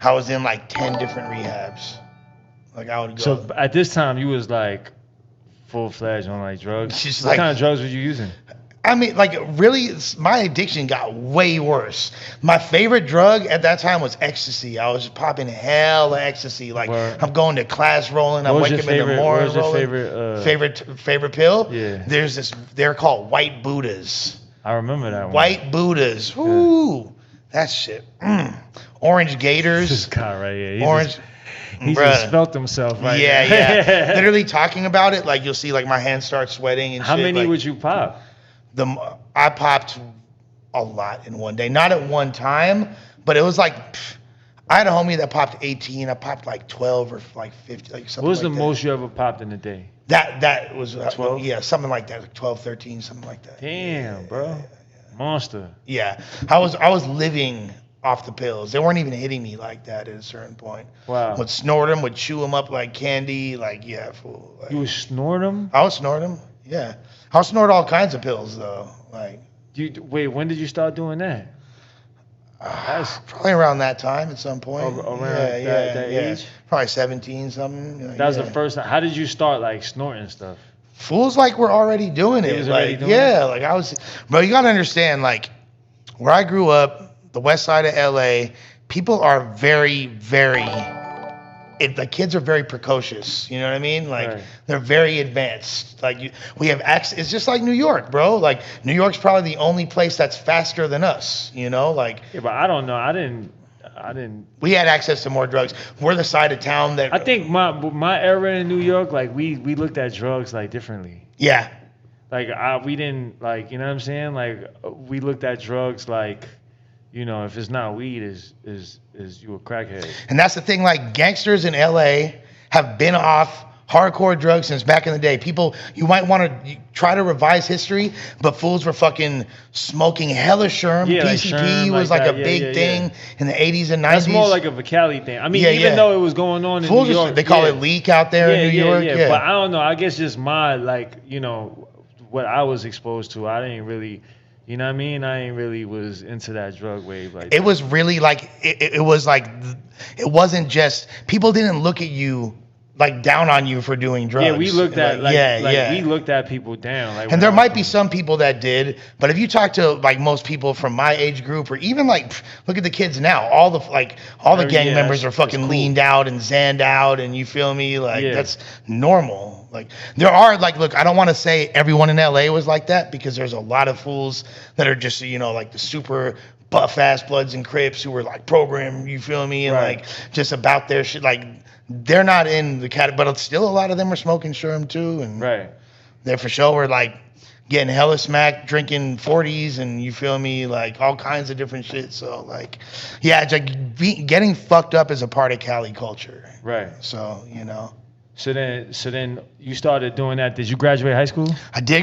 I was in like 10 different rehabs. Like I would go. So at this time, you was like full-fledged on like drugs. Just What like, kind of drugs were you using? I mean, like really, my addiction got way worse. My favorite drug at that time was ecstasy. I was just popping hell of ecstasy. Like I'm going to class rolling. I'm waking up in the morning rolling. What was your favorite pill? Yeah. There's this. They're called white Buddhas. I remember that one. White Buddhas. Ooh, that shit. Orange Gators. This guy right here. Orange. He just felt himself right Yeah, now. yeah. Literally talking about it, like you'll see, like my hands start sweating and How shit. many like, would you pop? I popped a lot in one day, not at one time, but it was like I had a homie that popped 18. I popped like 12 or like 50, like something. What was like the that. most you ever popped in a day? That was 12? Yeah, something like that, like 12, 13, something like that. Damn, bro, monster. Yeah, I was living off the pills. They weren't even hitting me like that at a certain point. Wow. Would snort them, would chew them up like candy, like yeah, fool. Like, You would snort them? I would snort them. Yeah, I'll snort all kinds of pills though. Like, wait, when did you start doing that? Probably around that time at some point. Around that age? Probably 17 something. That was the first time. How did you start like snorting stuff? Fools like we're already doing it. Already doing it? Like I was, bro. You gotta understand, like where I grew up. The west side of LA, people are very, very, the kids are very precocious. You know what I mean? Like they're very advanced. Like we have access. It's just like New York, bro. Like New York's probably the only place that's faster than us. You know, like. Yeah, but I don't know. I didn't. We had access to more drugs. We're the side of town that. I think my era in New York, like we looked at drugs like differently. Yeah. Like we didn't like, you know what I'm saying? Like we looked at drugs like. You know, if it's not weed, is you a crackhead? And that's the thing. Like gangsters in LA have been off hardcore drugs since back in the day. People, you might want to try to revise history, but fools were fucking smoking hella Sherm. Yeah, PCP like Sherm, was like a big thing in the 80s and 90s. That's more like a Cali thing. I mean, even though it was going on in fools New York, they call it leak out there in New York. Yeah, but I don't know. I guess just my what I was exposed to. I didn't really. You know what I mean? I ain't really was into that drug wave like that. It was really like it was like it wasn't just people didn't look at you like down on you for doing drugs. Yeah, we looked at we looked at people down. Like, and there might be some people that did, but if you talk to like most people from my age group, or even like look at the kids now, all the gang members are fucking leaned out and zanned out, and you feel me? Like that's normal. Like there are like look, I don't want to say everyone in LA was like that because there's a lot of fools that are just like the super buff ass Bloods and Crips who were like programmed, you feel me, and like just about their shit. Like they're not in the category, but still a lot of them are smoking Sherm too, and they're for sure were like getting hella smacked, drinking 40s, and you feel me, like all kinds of different shit. So like, yeah, it's like getting fucked up is a part of Cali culture. Right. So So then you started doing that. Did you graduate high school? I did.